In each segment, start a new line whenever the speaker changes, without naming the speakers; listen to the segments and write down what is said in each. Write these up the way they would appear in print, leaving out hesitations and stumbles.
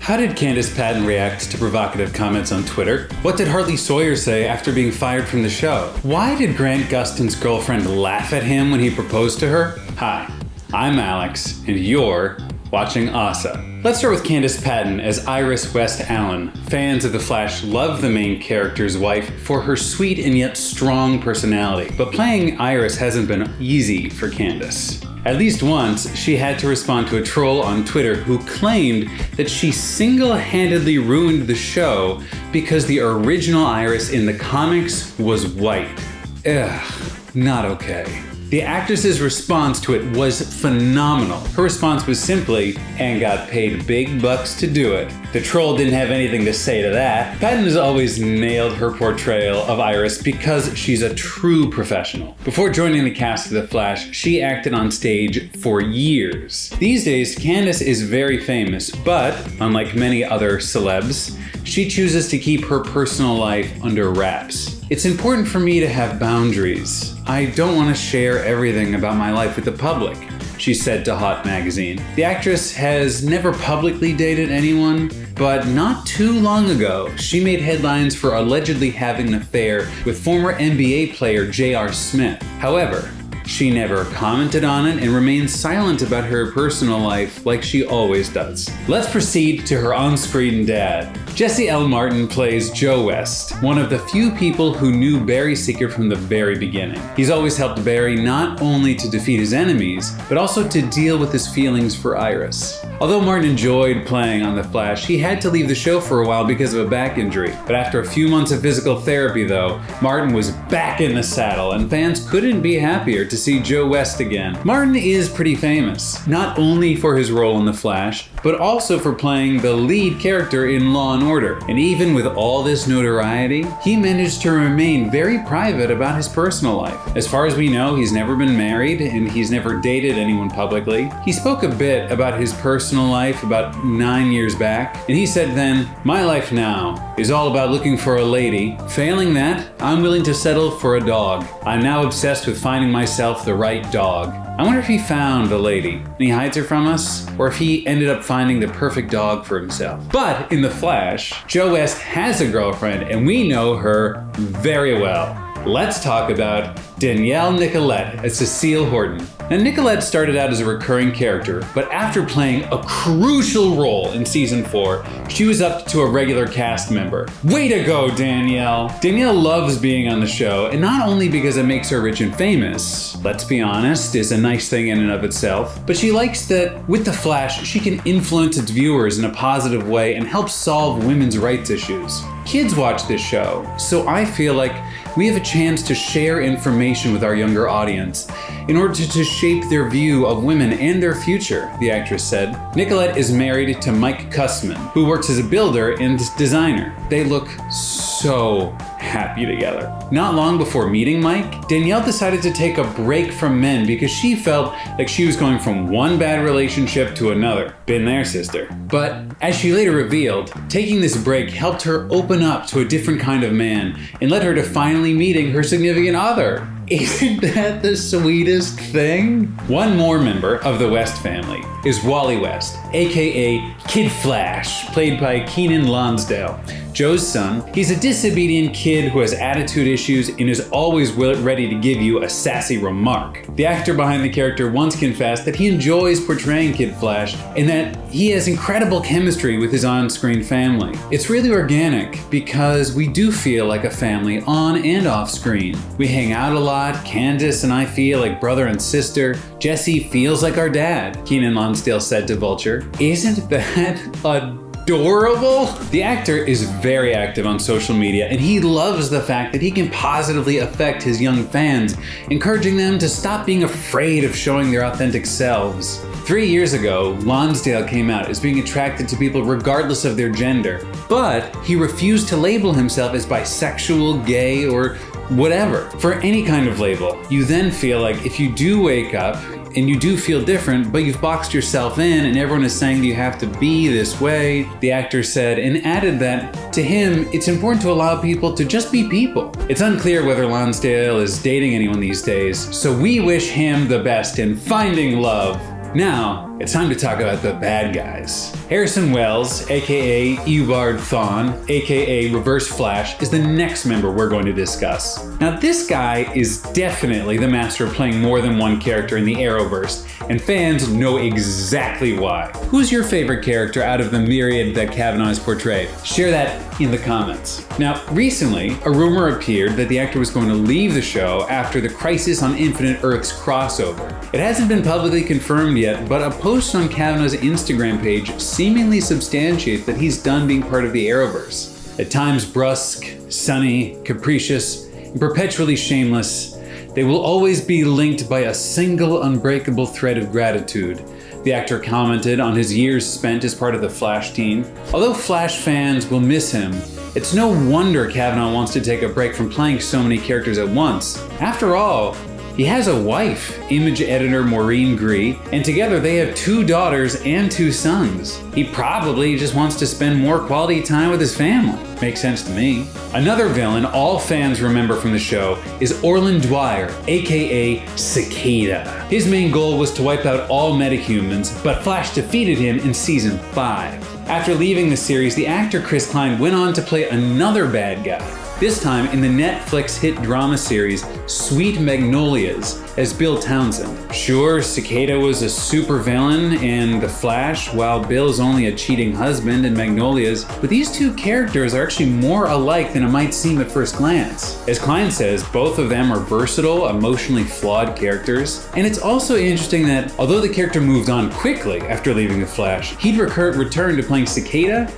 How did Candace Patton react to provocative comments on Twitter? What did Hartley Sawyer say after being fired from the show? Why did Grant Gustin's girlfriend laugh at him when he proposed to her? Hi, I'm Alex, and you're watching OSSA. Let's start with Candace Patton as Iris West Allen. Fans of The Flash love the main character's wife for her sweet and yet strong personality, but playing Iris hasn't been easy for Candace. At least once, she had to respond to a troll on Twitter who claimed that she single-handedly ruined the show because the original Iris in the comics was white. Ugh, not okay. The actress's response to it was phenomenal. Her response was simply, "and got paid big bucks to do it." The troll didn't have anything to say to that. Patton has always nailed her portrayal of Iris because she's a true professional. Before joining the cast of The Flash, she acted on stage for years. These days, Candace is very famous, but unlike many other celebs, she chooses to keep her personal life under wraps. "It's important for me to have boundaries. I don't want to share everything about my life with the public," she said to Hot magazine. The actress has never publicly dated anyone, but not too long ago, she made headlines for allegedly having an affair with former NBA player J.R. Smith. However, she never commented on it and remains silent about her personal life like she always does. Let's proceed to her on-screen dad. Jesse L. Martin plays Joe West, one of the few people who knew Barry Seeker from the very beginning. He's always helped Barry not only to defeat his enemies, but also to deal with his feelings for Iris. Although Martin enjoyed playing on The Flash, he had to leave the show for a while because of a back injury. But after a few months of physical therapy though, Martin was back in the saddle and fans couldn't be happier to see Joe West again. Martin is pretty famous, not only for his role in The Flash, but also for playing the lead character in Law & Order. And even with all this notoriety, he managed to remain very private about his personal life. As far as we know, he's never been married and he's never dated anyone publicly. He spoke a bit about his personal life about 9 years back, and he said then, "My life now is all about looking for a lady. Failing that, I'm willing to settle for a dog. I'm now obsessed with finding myself the right dog." I wonder if he found the lady and he hides her from us, or if he ended up finding the perfect dog for himself. But in The Flash, Joe West has a girlfriend and we know her very well. Let's talk about Danielle Nicolette as Cecile Horton. Now, Nicolette started out as a recurring character, but after playing a crucial role in season 4, she was up to a regular cast member. Way to go, Danielle! Danielle loves being on the show, and not only because it makes her rich and famous, let's be honest, is a nice thing in and of itself, but she likes that with The Flash, she can influence its viewers in a positive way and help solve women's rights issues. Kids watch this show, so I feel like we have a chance to share information with our younger audience in order to shape their view of women and their future, the actress said. Nicolette is married to Mike Kussman, who works as a builder and designer. They look so happy together. Not long before meeting Mike, Danielle decided to take a break from men because she felt like she was going from one bad relationship to another. Been there, sister. But as she later revealed, taking this break helped her open up to a different kind of man and led her to finally meeting her significant other. Isn't that the sweetest thing? One more member of the West family is Wally West, aka Kid Flash, played by Keenan Lonsdale. Joe's son, he's a disobedient kid who has attitude issues and is always ready to give you a sassy remark. The actor behind the character once confessed that he enjoys portraying Kid Flash and that he has incredible chemistry with his on-screen family. It's really organic because we do feel like a family on and off screen. We hang out a lot, Candace and I feel like brother and sister. Jesse feels like our dad, Keenan Lonsdale said to Vulture. Isn't that adorable? The actor is very active on social media and he loves the fact that he can positively affect his young fans, encouraging them to stop being afraid of showing their authentic selves. 3 years ago, Lonsdale came out as being attracted to people regardless of their gender, but he refused to label himself as bisexual, gay, or whatever. For any kind of label, you then feel like if you do wake up and you do feel different, but you've boxed yourself in and everyone is saying that you have to be this way, the actor said, and added that to him, it's important to allow people to just be people. It's unclear whether Lonsdale is dating anyone these days, so we wish him the best in finding love. Now, it's time to talk about the bad guys. Harrison Wells, aka Eobard Thawne, aka Reverse Flash, is the next member we're going to discuss. Now, this guy is definitely the master of playing more than one character in the Arrowverse, and fans know exactly why. Who's your favorite character out of the myriad that Kavanaugh has portrayed? Share that in the comments. Now, recently, a rumor appeared that the actor was going to leave the show after the Crisis on Infinite Earths crossover. It hasn't been publicly confirmed yet, but a post on Kavanaugh's Instagram page seemingly substantiates that he's done being part of the Arrowverse. At times brusque, sunny, capricious, and perpetually shameless, they will always be linked by a single unbreakable thread of gratitude. The actor commented on his years spent as part of the Flash team. Although Flash fans will miss him, it's no wonder Kavanaugh wants to take a break from playing so many characters at once. After all, he has a wife, image editor Maureen Gree, and together they have 2 daughters and 2 sons. He probably just wants to spend more quality time with his family. Makes sense to me. Another villain all fans remember from the show is Orland Dwyer, aka Cicada. His main goal was to wipe out all metahumans, but Flash defeated him in season 5. After leaving the series, the actor Chris Klein went on to play another bad guy, this time in the Netflix hit drama series Sweet Magnolias as Bill Townsend. Sure, Cicada was a supervillain in The Flash, while Bill's only a cheating husband in Magnolias, but these 2 characters are actually more alike than it might seem at first glance. As Klein says, both of them are versatile, emotionally flawed characters, and it's also interesting that although the character moved on quickly after leaving The Flash, he'd return to playing Cicada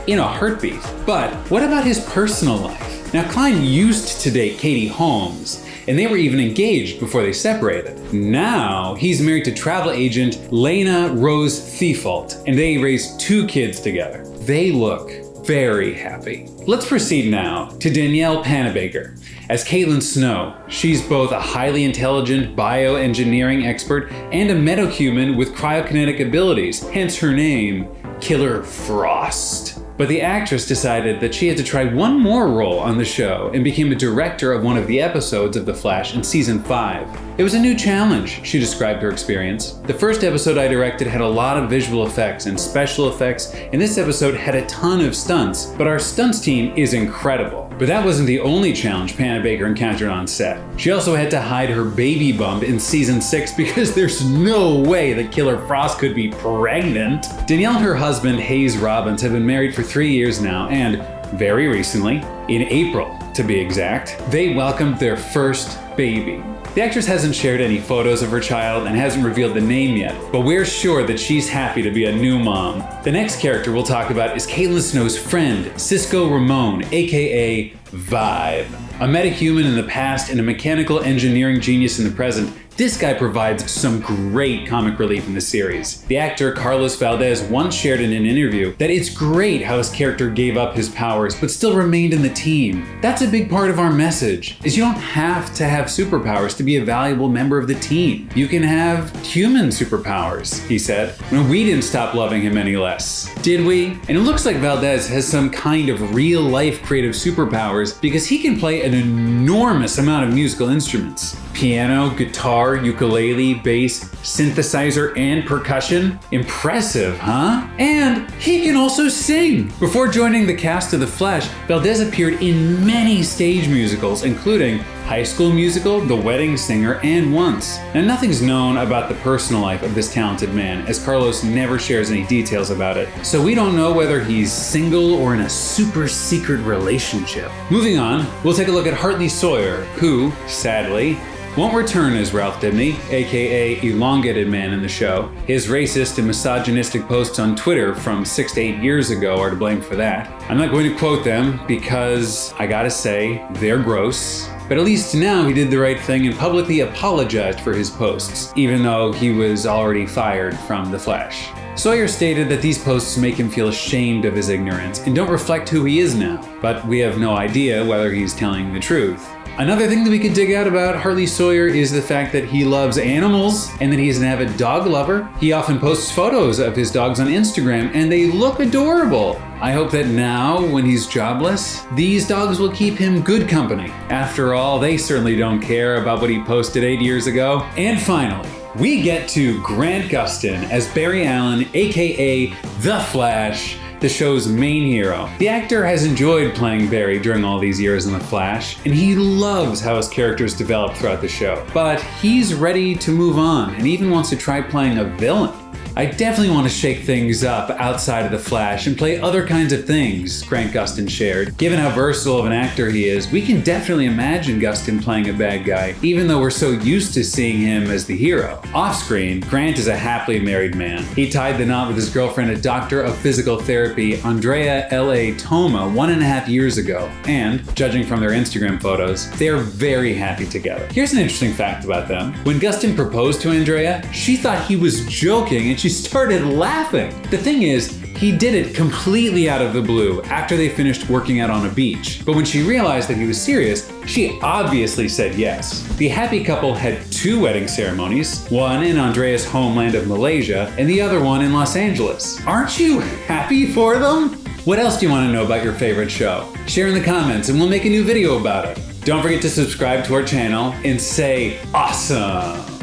in a heartbeat. But what about his personal life? Now, Klein used to date Katie Holmes, and they were even engaged before they separated. Now, he's married to travel agent Lena Rose Thiefalt, and they raised 2 kids together. They look very happy. Let's proceed now to Danielle Panabaker as Caitlin Snow. She's both a highly intelligent bioengineering expert and a metahuman with cryokinetic abilities, hence her name, Killer Frost. But the actress decided that she had to try one more role on the show and became a director of one of the episodes of The Flash in season 5. It was a new challenge, she described her experience. The first episode I directed had a lot of visual effects and special effects, and this episode had a ton of stunts, but our stunts team is incredible. But that wasn't the only challenge Panabaker encountered on set. She also had to hide her baby bump in season 6 because there's no way that Killer Frost could be pregnant. Danielle and her husband Hayes Robbins have been married for 3 years now, and very recently, in April to be exact, they welcomed their first baby. The actress hasn't shared any photos of her child and hasn't revealed the name yet, but we're sure that she's happy to be a new mom. The next character we'll talk about is Caitlin Snow's friend, Cisco Ramon, aka Vibe. A metahuman in the past and a mechanical engineering genius in the present, this guy provides some great comic relief in the series. The actor Carlos Valdez once shared in an interview that it's great how his character gave up his powers but still remained in the team. That's a big part of our message, is you don't have to have superpowers to be a valuable member of the team. You can have human superpowers, he said. And we didn't stop loving him any less, did we? And it looks like Valdez has some kind of real-life creative superpowers because he can play an enormous amount of musical instruments. Piano, guitar, ukulele, bass, synthesizer, and percussion. Impressive, huh? And he can also sing! Before joining the cast of The Flash, Valdez appeared in many stage musicals, including High School Musical, The Wedding Singer, and Once. Now, nothing's known about the personal life of this talented man, as Carlos never shares any details about it, so we don't know whether he's single or in a super secret relationship. Moving on, we'll take a look at Hartley Sawyer, who, sadly, won't return as Ralph Dibny, aka Elongated Man in the show. His racist and misogynistic posts on Twitter from 6 to 8 years ago are to blame for that. I'm not going to quote them because, I gotta say, they're gross. But at least now he did the right thing and publicly apologized for his posts, even though he was already fired from The Flash. Sawyer stated that these posts make him feel ashamed of his ignorance and don't reflect who he is now, but we have no idea whether he's telling the truth. Another thing that we could dig out about Hartley Sawyer is the fact that he loves animals and that he's an avid dog lover. He often posts photos of his dogs on Instagram and they look adorable. I hope that now, when he's jobless, these dogs will keep him good company. After all, they certainly don't care about what he posted 8 years ago. And finally, we get to Grant Gustin as Barry Allen, aka The Flash, the show's main hero. The actor has enjoyed playing Barry during all these years in The Flash, and he loves how his characters develop throughout the show. But he's ready to move on and even wants to try playing a villain. I definitely want to shake things up outside of The Flash and play other kinds of things, Grant Gustin shared. Given how versatile of an actor he is, we can definitely imagine Gustin playing a bad guy, even though we're so used to seeing him as the hero. Off-screen, Grant is a happily married man. He tied the knot with his girlfriend, a doctor of physical therapy, Andrea L.A. Toma, 1.5 years ago, and, judging from their Instagram photos, they are very happy together. Here's an interesting fact about them. When Gustin proposed to Andrea, she thought he was joking and she started laughing. The thing is, he did it completely out of the blue after they finished working out on a beach. But when she realized that he was serious, she obviously said yes. The happy couple had 2 wedding ceremonies, one in Andrea's homeland of Malaysia and the other one in Los Angeles. Aren't you happy for them? What else do you want to know about your favorite show? Share in the comments and we'll make a new video about it. Don't forget to subscribe to our channel and say awesome!